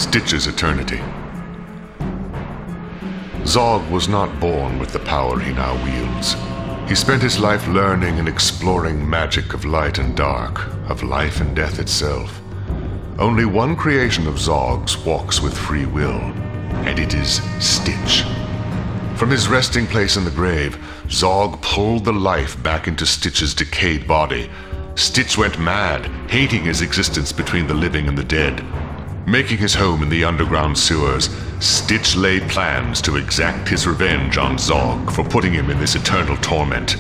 Stitch's eternity. Zog was not born with the power he now wields. He spent his life learning and exploring magic of light and dark, of life and death itself. Only one creation of Zog's walks with free will, and it is Stitch. From his resting place in the grave, Zog pulled the life back into Stitch's decayed body. Stitch went mad, hating his existence between the living and the dead. Making his home in the underground sewers, Stitch laid plans to exact his revenge on Zog for putting him in this eternal torment.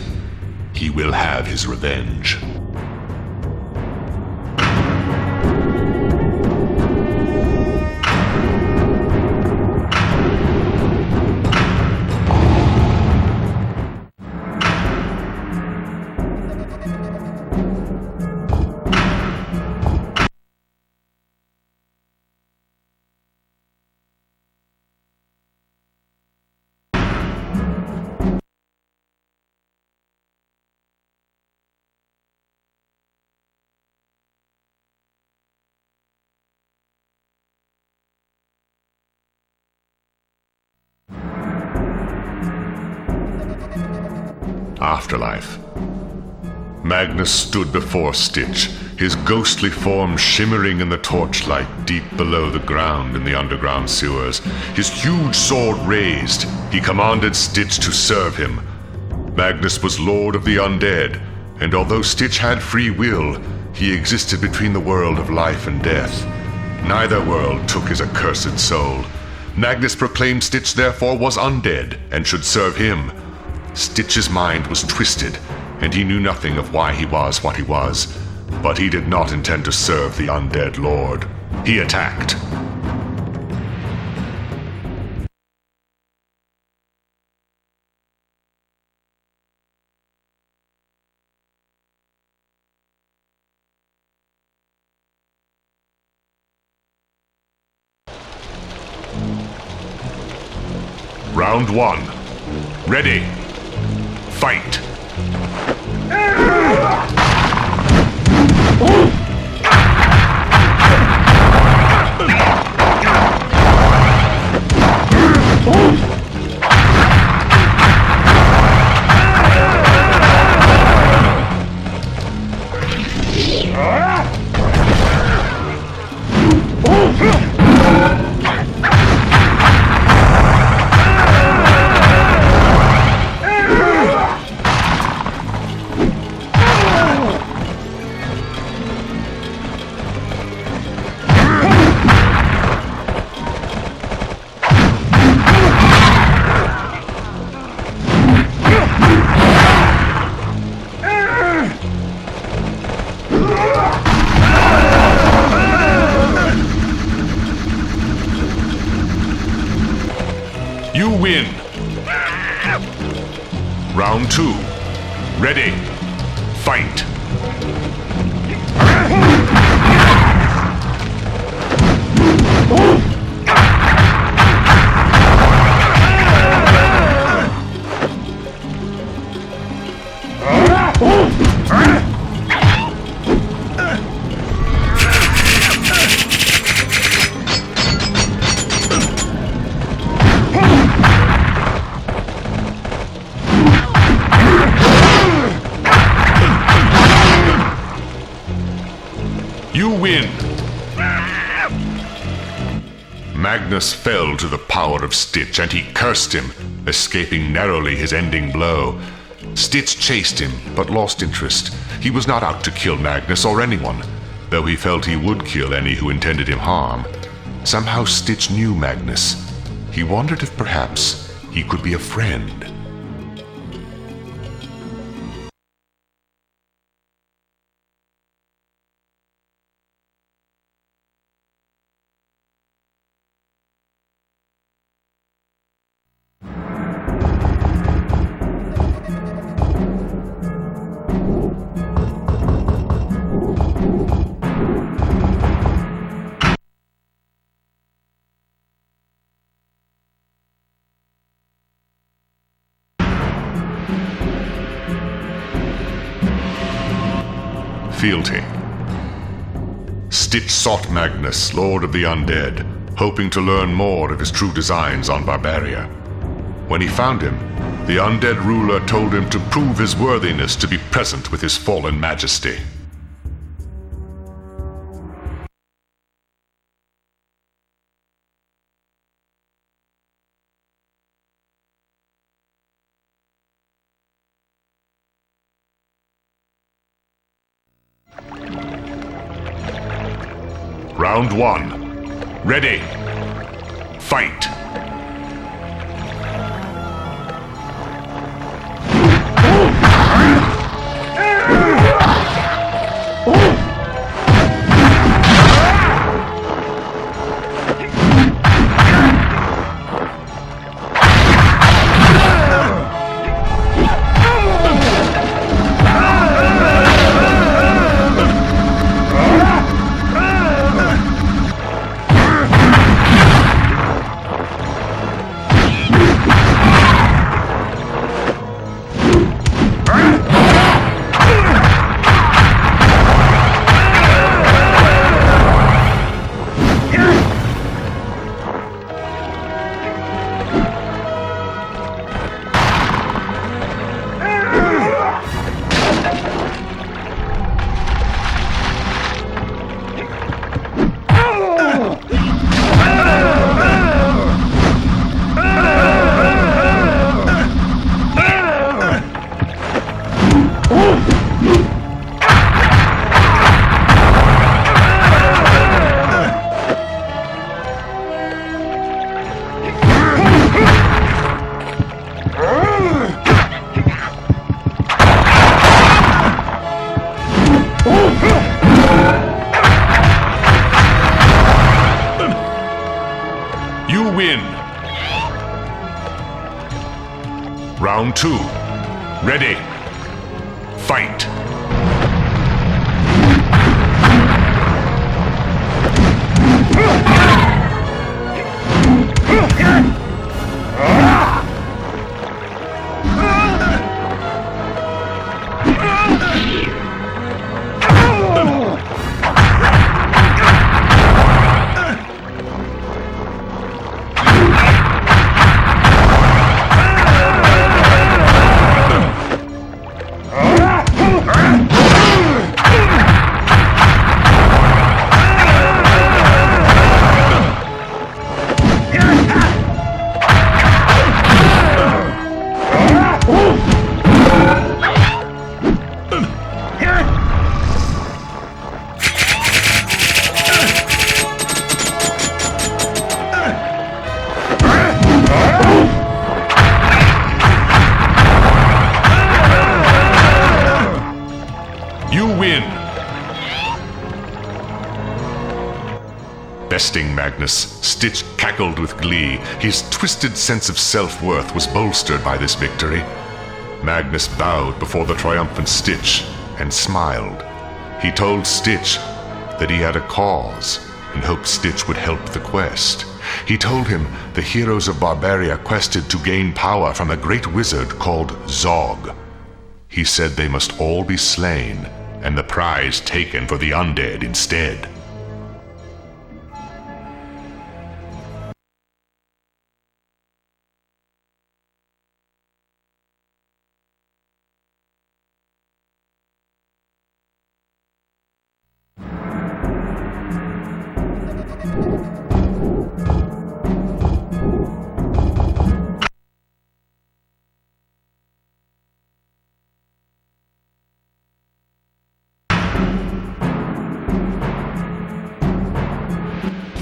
He will have his revenge. Afterlife. Magnus stood before Stitch, his ghostly form shimmering in the torchlight deep below the ground in the underground sewers. His huge sword raised, he commanded Stitch to serve him. Magnus was lord of the undead, and although Stitch had free will, he existed between the world of life and death. Neither world took his accursed soul. Magnus proclaimed Stitch therefore was undead and should serve him. Stitch's mind was twisted, and he knew nothing of why he was what he was. But he did not intend to serve the undead lord. He attacked. Round 1. Ready. Fight! You win. Round 2. Ready. Fight. You win! Magnus fell to the power of Stitch, and he cursed him, escaping narrowly his ending blow. Stitch chased him, but lost interest. He was not out to kill Magnus or anyone, though he felt he would kill any who intended him harm. Somehow Stitch knew Magnus. He wondered if perhaps he could be a friend. Fealty. Stitch sought Magnus, Lord of the Undead, hoping to learn more of his true designs on Barbaria. When he found him, the undead ruler told him to prove his worthiness to be present with his fallen majesty. Round 1. Ready. Fight. You win. Round 2. Ready. Fight. You win. Besting Magnus, Stitch cackled with glee. His twisted sense of self-worth was bolstered by this victory. Magnus bowed before the triumphant Stitch and smiled. He told Stitch that he had a cause and hoped Stitch would help the quest. He told him the heroes of Barbaria quested to gain power from a great wizard called Zog. He said they must all be slain and the prize taken for the undead instead.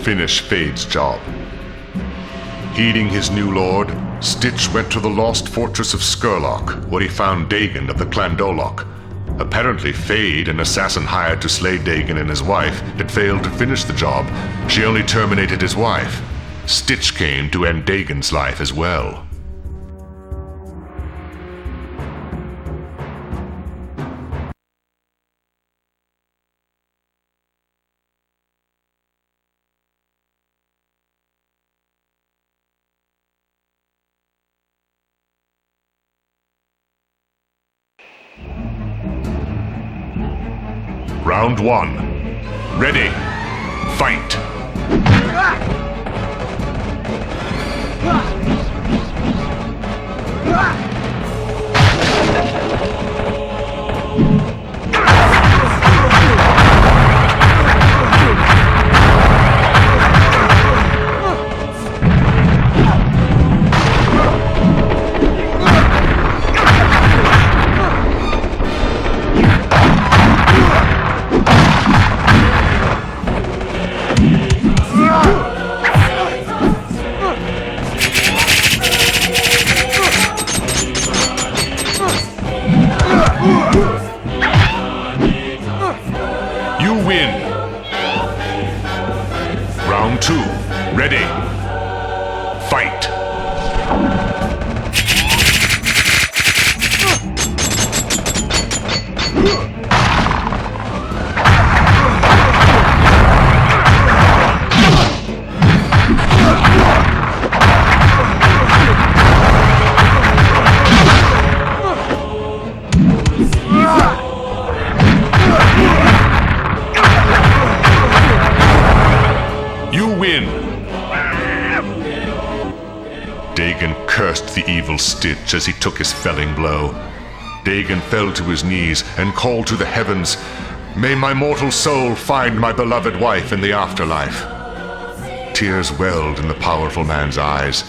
Finish Fade's job. Heeding his new lord, Stitch went to the lost fortress of Skurlock, where he found Dagon of the Clan Dolok. Apparently, Fade, an assassin hired to slay Dagon and his wife, had failed to finish the job. She only terminated his wife. Stitch came to end Dagon's life as well. Round 1. Ready. Fight. Ready. Fight. You win! Dagon cursed the evil Stitch as he took his felling blow. Dagon fell to his knees and called to the heavens, "May my mortal soul find my beloved wife in the afterlife." Tears welled in the powerful man's eyes,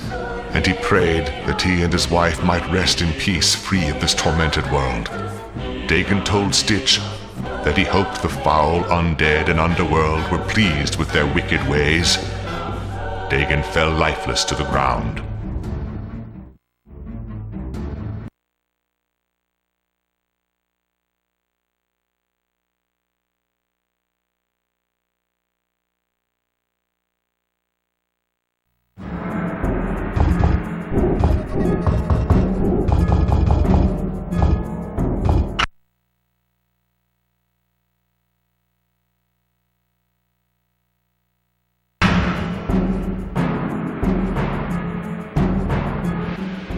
and he prayed that he and his wife might rest in peace, free of this tormented world. Dagon told Stitch that he hoped the foul undead and underworld were pleased with their wicked ways. Dagon fell lifeless to the ground.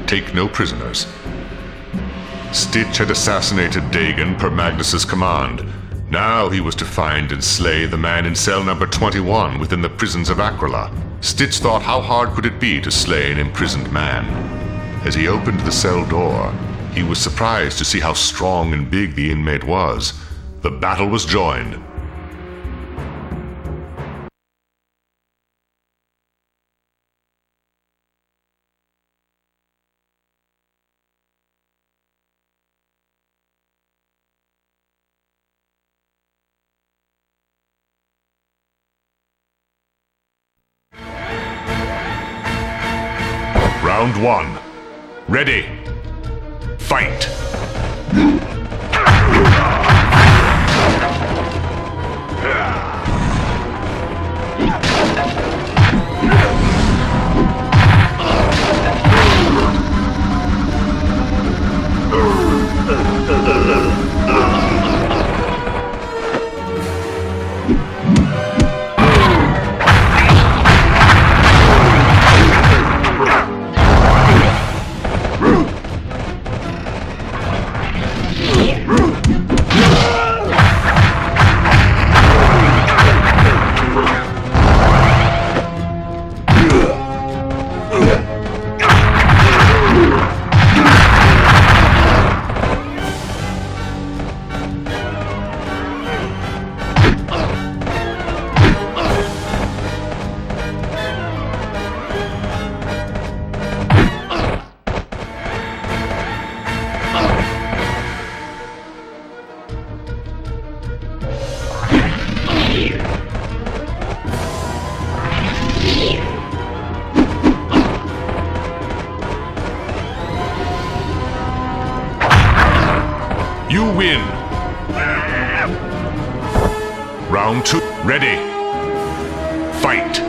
Take no prisoners. Stitch had assassinated Dagon per Magnus's command. Now he was to find and slay the man in cell number 21 within the prisons of Aquila. Stitch thought, how hard could it be to slay an imprisoned man? As he opened the cell door, he was surprised to see how strong and big the inmate was. The battle was joined. Round one. Ready. Fight. You win. Round two. Ready. Fight.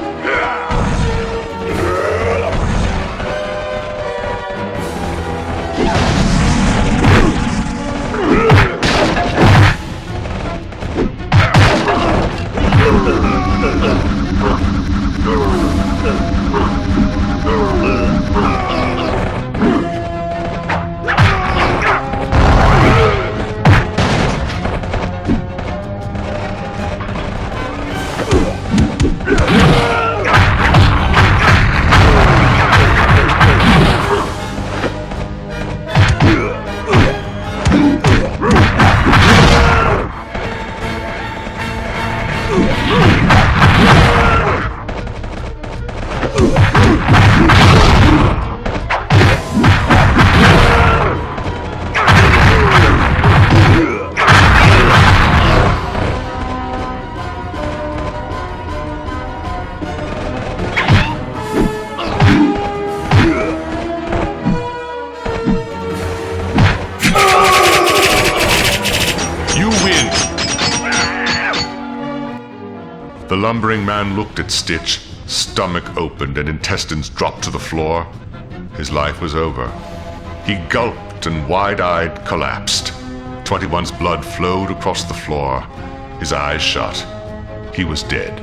The lumbering man looked at Stitch, stomach opened and intestines dropped to the floor, his life was over. He gulped and wide-eyed collapsed. 21's blood flowed across the floor. His eyes shut. He was dead.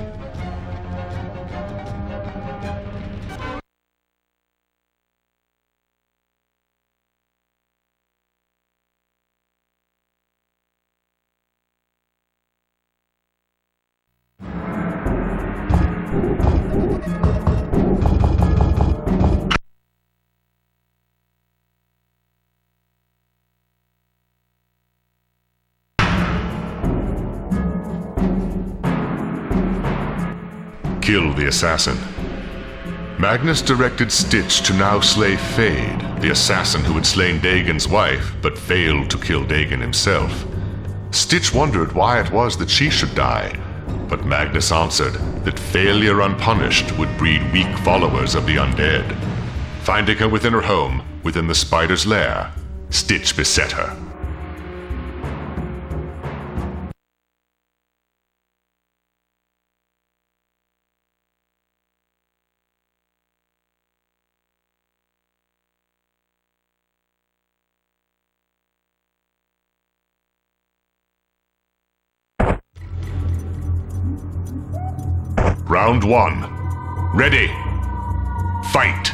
Kill the assassin. Magnus directed Stitch to now slay Fade, the assassin who had slain Dagon's wife, but failed to kill Dagon himself. Stitch wondered why it was that she should die, but Magnus answered that failure unpunished would breed weak followers of the undead. Finding her within her home, within the spider's lair, Stitch beset her. Round 1. Ready. Fight.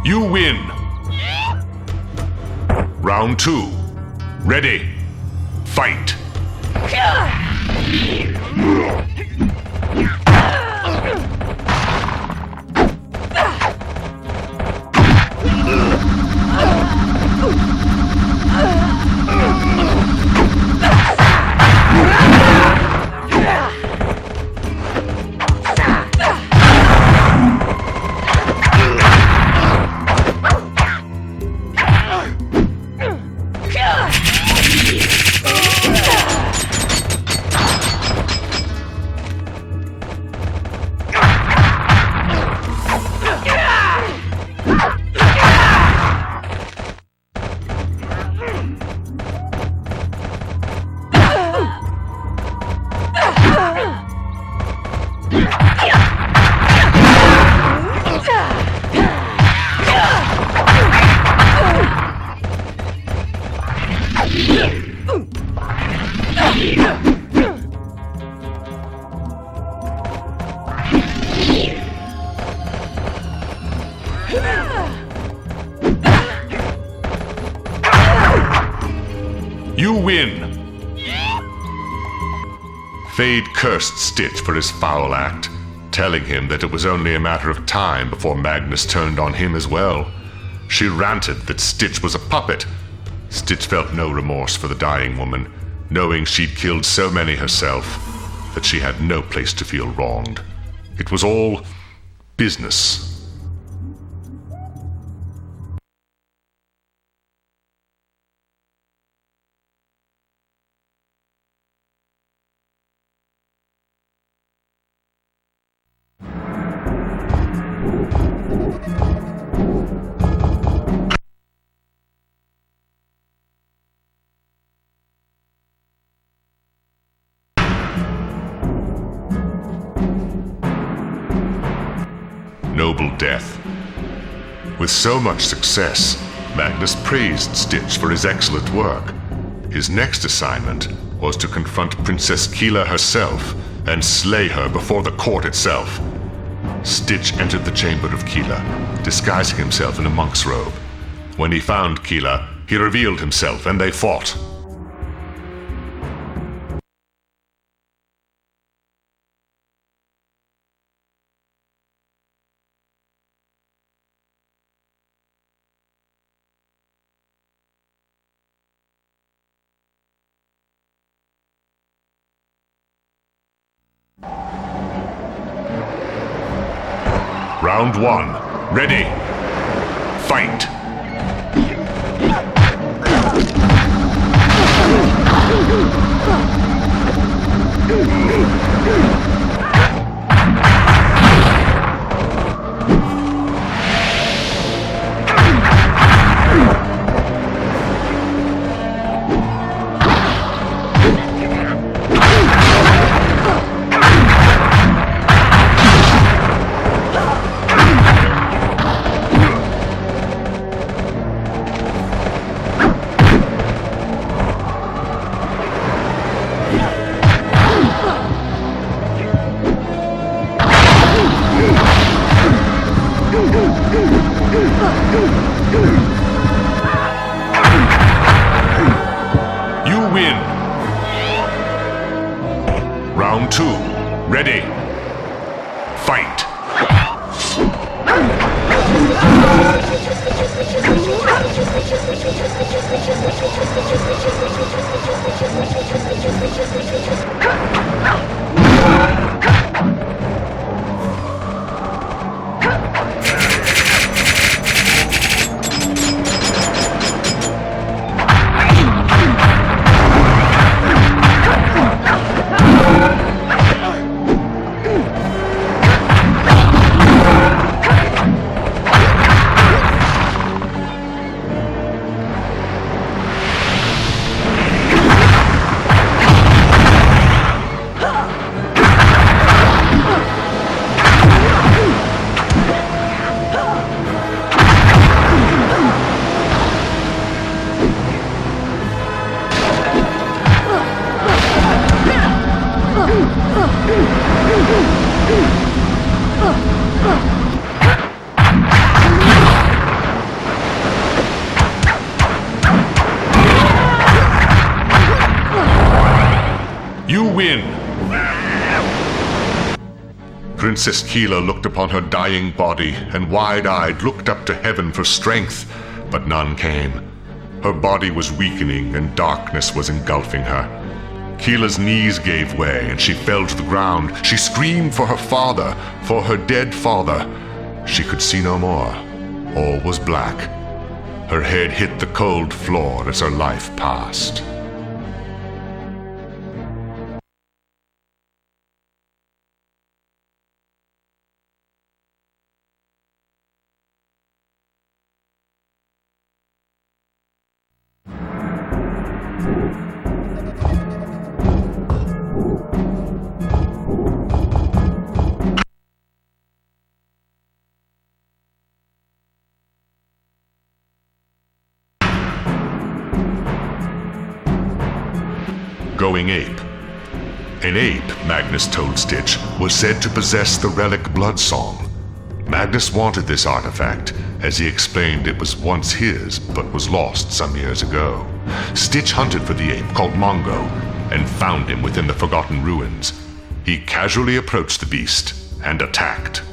You win. Round 2. Ready. Fight. You win. Fade cursed Stitch for his foul act, telling him that it was only a matter of time before Magnus turned on him as well. She ranted that Stitch was a puppet. Stitch felt no remorse for the dying woman, knowing she'd killed so many herself that she had no place to feel wronged. It was all business. Noble death. With so much success, Magnus praised Stitch for his excellent work. His next assignment was to confront Princess Keela herself and slay her before the court itself. Stitch entered the chamber of Keela, disguising himself in a monk's robe. When he found Keela, He revealed himself, and they fought. Round 1. Ready. Fight. You win. Round 2. Ready. Fight. You win. Princess Keela looked upon her dying body and wide-eyed looked up to heaven for strength, but none came. Her body was weakening and darkness was engulfing her. Keela's knees gave way and she fell to the ground. She screamed for her father, for her dead father. She could see no more. All was black. Her head hit the cold floor as her life passed. Going ape. An ape, Magnus told Stitch, was said to possess the relic Blood Song. Magnus wanted this artifact, as he explained it was once his, but was lost some years ago. Stitch hunted for the ape, called Mongo, and found him within the Forgotten Ruins. He casually approached the beast and attacked.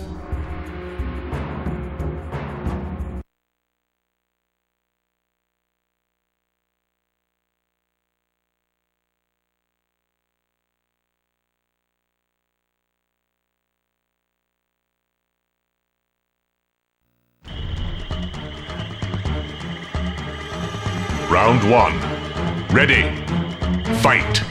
Round 1. Ready. Fight.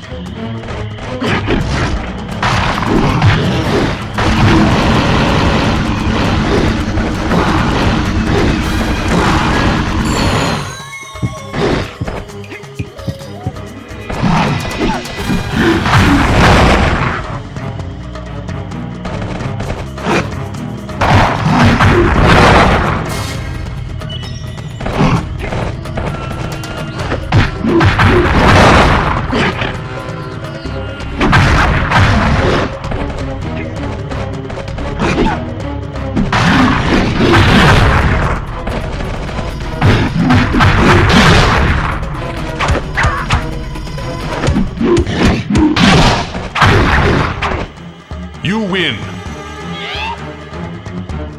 You win.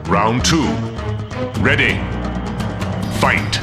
Round 2. Ready. Fight.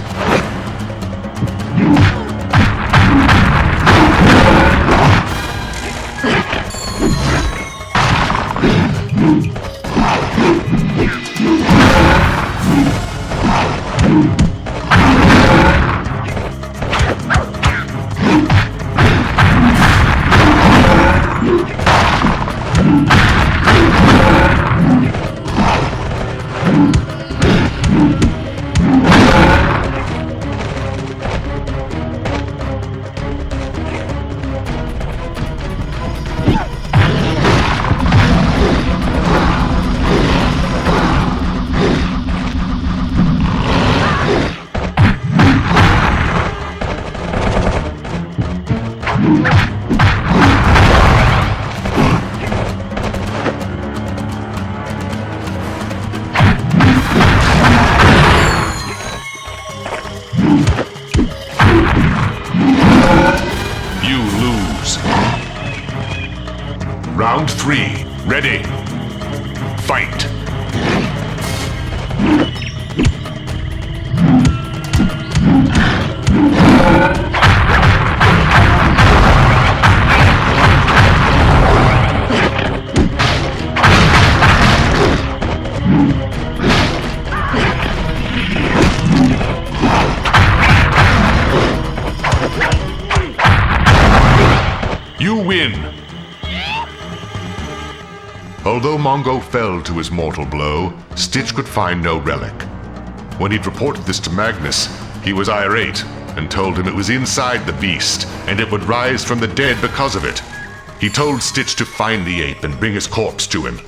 Round 3. Ready. Fight. You win. Although Mongo fell to his mortal blow, Stitch could find no relic. When he'd reported this to Magnus, he was irate and told him it was inside the beast and it would rise from the dead because of it. He told Stitch to find the ape and bring his corpse to him.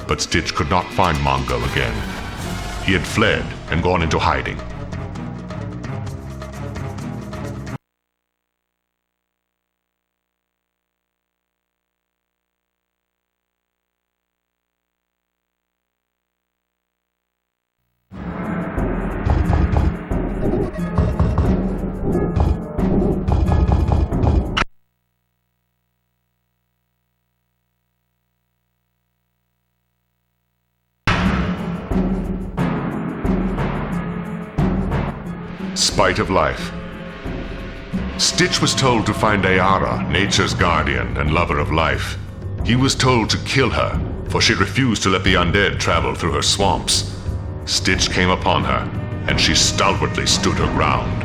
But Stitch could not find Mongo again. He had fled and gone into hiding. Spite of life. Stitch was told to find a.k.a, nature's guardian and lover of life. He was told to kill her, for she refused to let the undead travel through her swamps. Stitch came upon her, and she stalwartly stood her ground.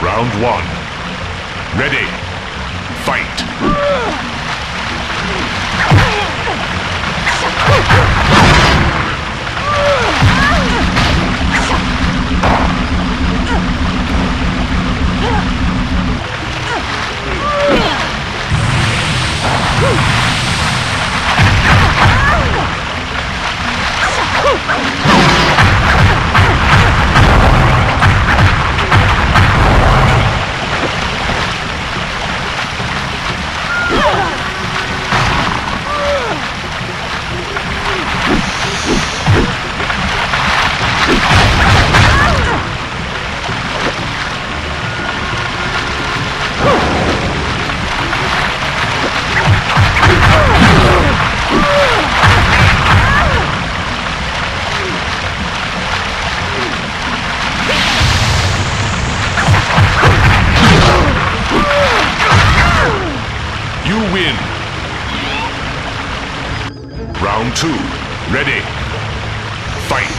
Round 1. Ready. Fight. You win. Round 2. Ready. Fight.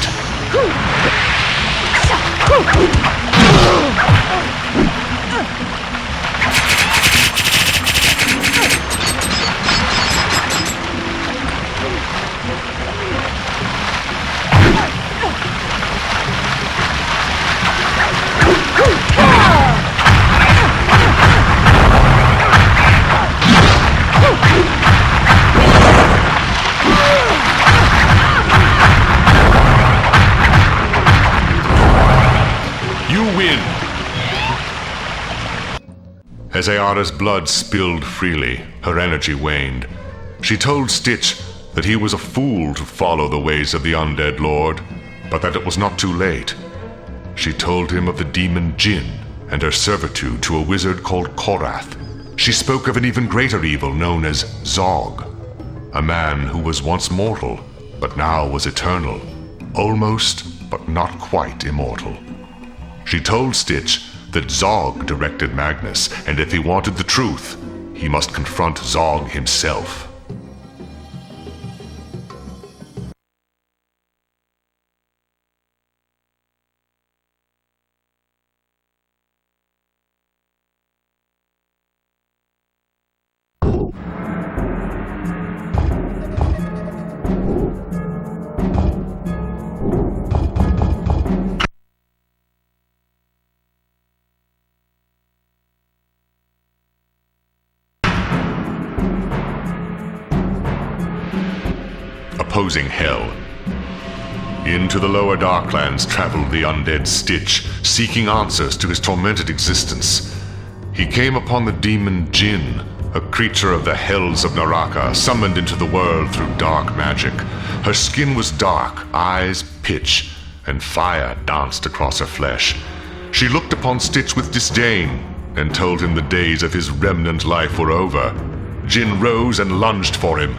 As Ayara's blood spilled freely, her energy waned. She told Stitch that he was a fool to follow the ways of the undead lord, but that it was not too late. She told him of the demon Jinn and her servitude to a wizard called Korath. She spoke of an even greater evil known as Zog, a man who was once mortal, but now was eternal, almost, but not quite immortal. She told Stitch that Zog directed Magnus, and if he wanted the truth, he must confront Zog himself. Opposing hell. Into the lower Darklands traveled the undead Stitch, seeking answers to his tormented existence. He came upon the demon Jinn, a creature of the hells of Naraka, summoned into the world through dark magic. Her skin was dark, eyes pitch, and fire danced across her flesh. She looked upon Stitch with disdain, and told him the days of his remnant life were over. Jinn rose and lunged for him.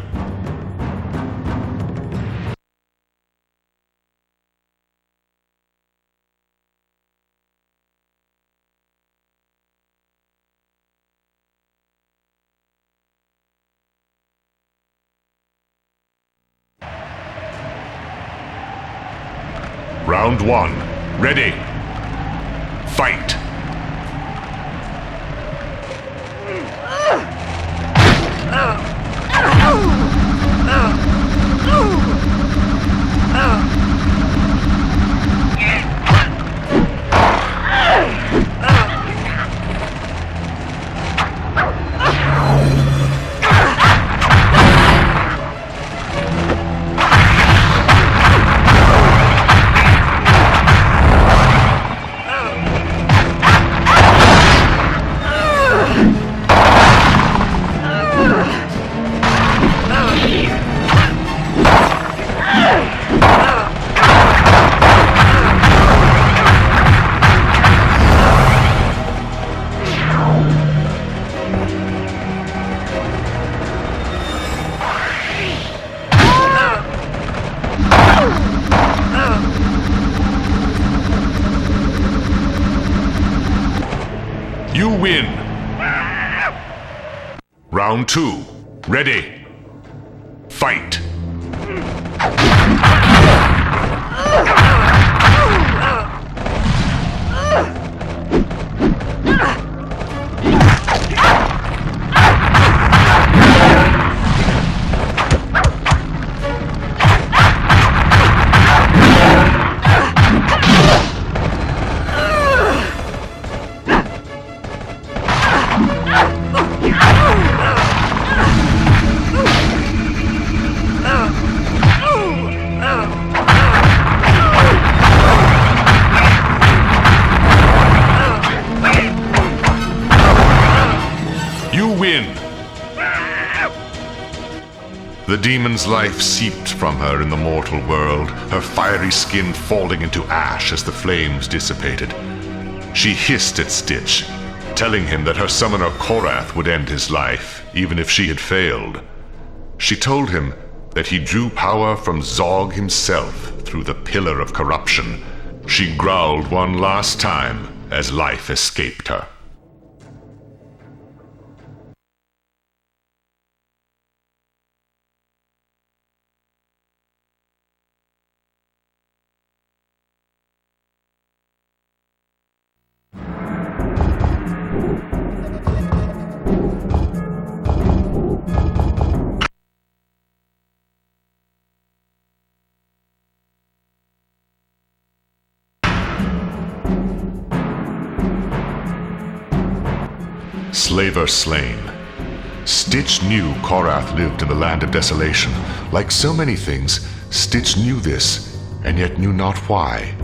Round 1. Ready. Fight. You win. Round 2. Ready. Fight. The demon's life seeped from her in the mortal world, her fiery skin falling into ash as the flames dissipated. She hissed at Stitch, telling him that her summoner Korath would end his life, even if she had failed. She told him that he drew power from Zog himself through the Pillar of Corruption. She growled one last time as life escaped her. Slaver slain. Stitch knew Korath lived in the Land of Desolation. Like so many things, Stitch knew this, and yet knew not why.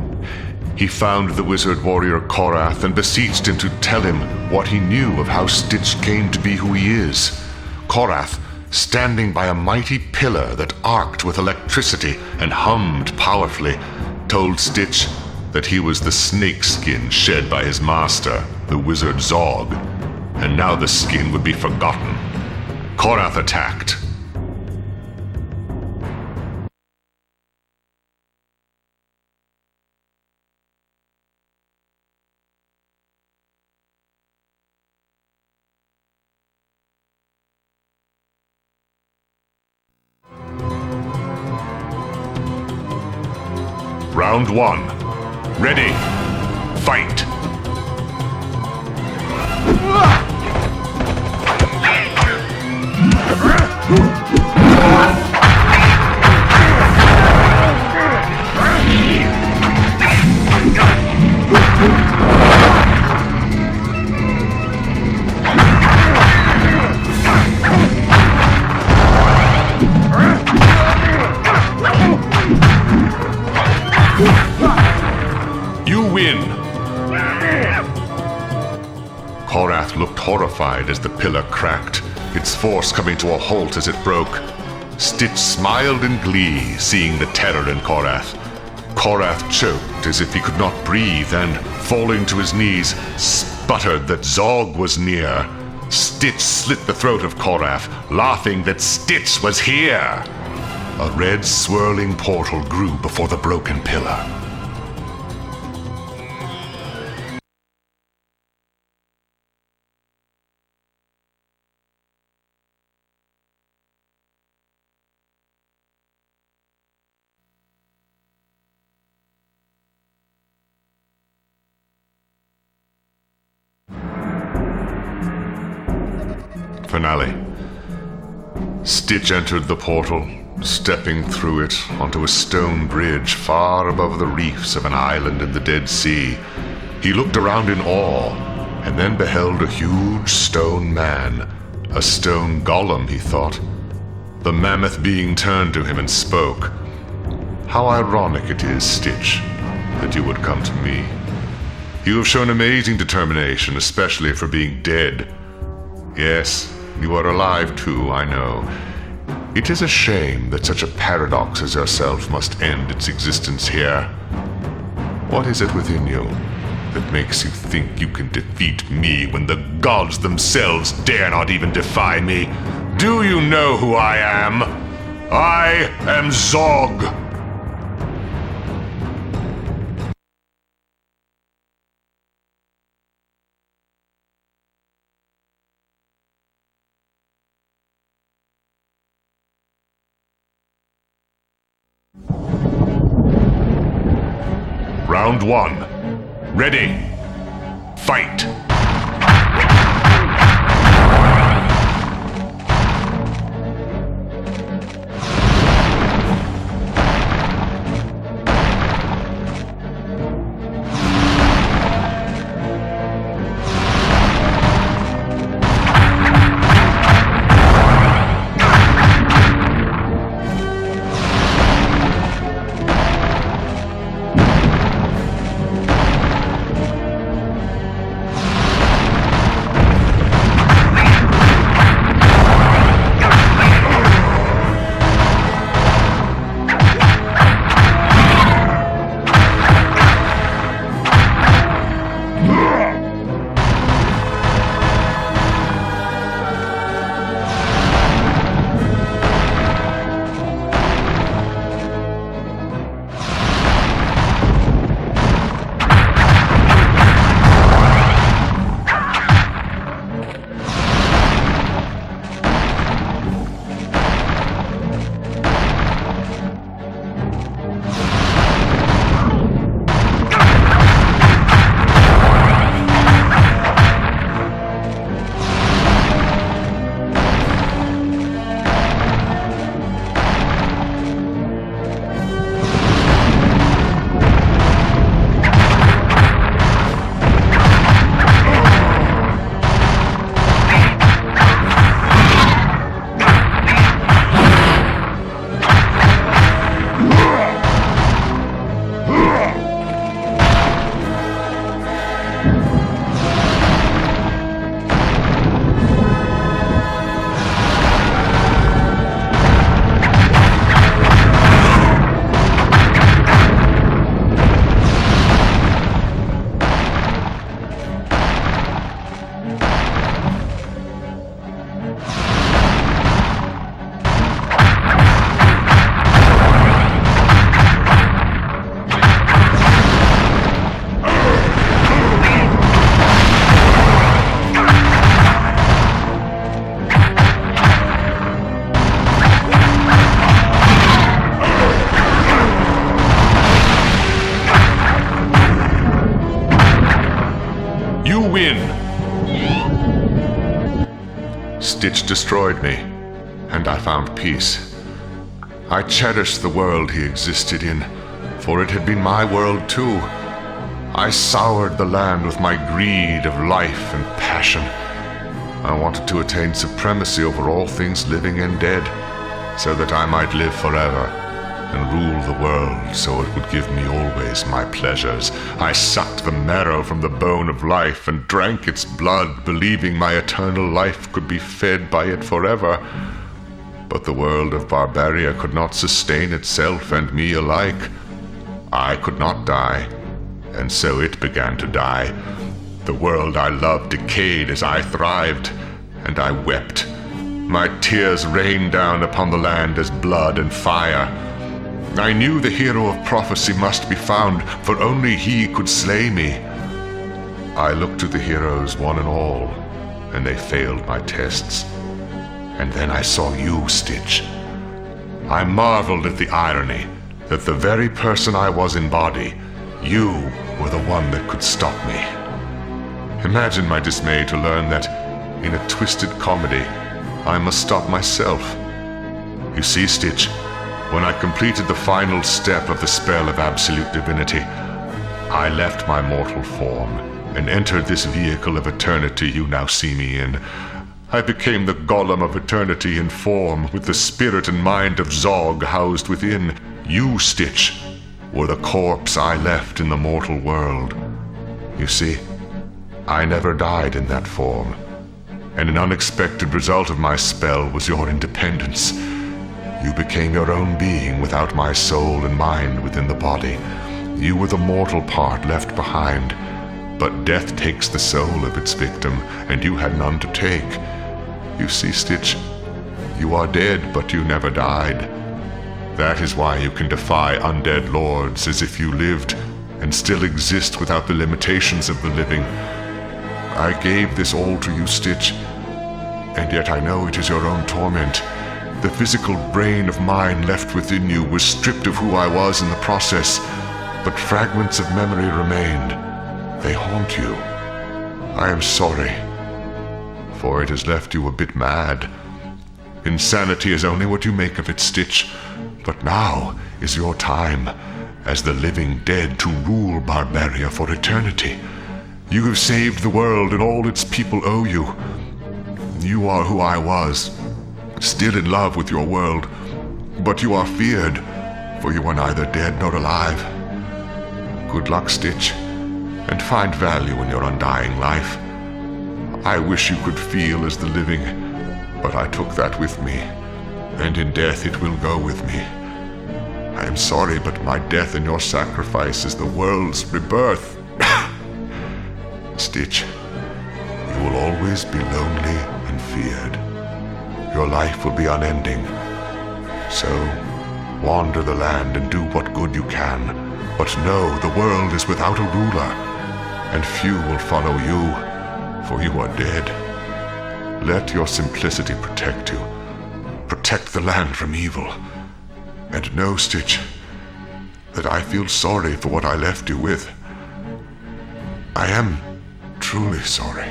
He found the wizard warrior Korath and beseeched him to tell him what he knew of how Stitch came to be who he is. Korath, standing by a mighty pillar that arced with electricity and hummed powerfully, told Stitch that he was the snake skin shed by his master, the wizard Zog, and now the skin would be forgotten. Korath attacked. Round 1. Ready. Fight! Korath looked horrified as the pillar cracked, its force coming to a halt as it broke. Stitch smiled in glee, seeing the terror in Korath. Korath choked as if he could not breathe and, falling to his knees, sputtered that Zog was near. Stitch slit the throat of Korath, laughing that Stitch was here. A red swirling portal grew before the broken pillar. Finale. Stitch entered the portal, stepping through it onto a stone bridge far above the reefs of an island in the Dead Sea. He looked around in awe, and then beheld a huge stone man. A stone golem, he thought. The mammoth being turned to him and spoke. "How ironic it is, Stitch, that you would come to me. You have shown amazing determination, especially for being dead. Yes, you are alive too, I know. It is a shame that such a paradox as yourself must end its existence here. What is it within you that makes you think you can defeat me when the gods themselves dare not even defy me? Do you know who I am? I am Zog!" Round 1. Ready. Fight! win! Stitch destroyed me, and I found peace. I cherished the world he existed in, for it had been my world too. I soured the land with my greed of life and passion. I wanted to attain supremacy over all things living and dead, so that I might live forever and rule the world so it would give me always my pleasures. I sucked the marrow from the bone of life and drank its blood, believing my eternal life could be fed by it forever. But the world of Barbaria could not sustain itself and me alike. I could not die, and so it began to die. The world I loved decayed as I thrived, and I wept. My tears rained down upon the land as blood and fire. I knew the hero of prophecy must be found, for only he could slay me. I looked to the heroes one and all, and they failed my tests. And then I saw you, Stitch. I marveled at the irony that the very person I was in body, you were the one that could stop me. Imagine my dismay to learn that, in a twisted comedy, I must stop myself. You see, Stitch, when I completed the final step of the spell of absolute divinity, I left my mortal form and entered this vehicle of eternity you now see me in. I became the golem of eternity in form, with the spirit and mind of Zog housed within. You, Stitch, were the corpse I left in the mortal world. You see, I never died in that form, and an unexpected result of my spell was your independence. You became your own being without my soul and mind within the body. You were the mortal part left behind, but death takes the soul of its victim, and you had none to take. You see, Stitch, you are dead, but you never died. That is why you can defy undead lords as if you lived, and still exist without the limitations of the living. I gave this all to you, Stitch, and yet I know it is your own torment. The physical brain of mine left within you was stripped of who I was in the process, but fragments of memory remained. They haunt you. I am sorry, for it has left you a bit mad. Insanity is only what you make of it, Stitch, but now is your time, as the living dead, to rule Barbaria for eternity. You have saved the world, and all its people owe you. You are who I was, still in love with your world, but you are feared, for you are neither dead nor alive. Good luck, Stitch, and find value in your undying life. I wish you could feel as the living, but I took that with me, and in death it will go with me. I am sorry, but my death and your sacrifice is the world's rebirth. Stitch, you will always be lonely and feared. Your life will be unending. So, wander the land and do what good you can. But know the world is without a ruler, and few will follow you, for you are dead. Let your simplicity protect you. Protect the land from evil. And know, Stitch, that I feel sorry for what I left you with. I am truly sorry.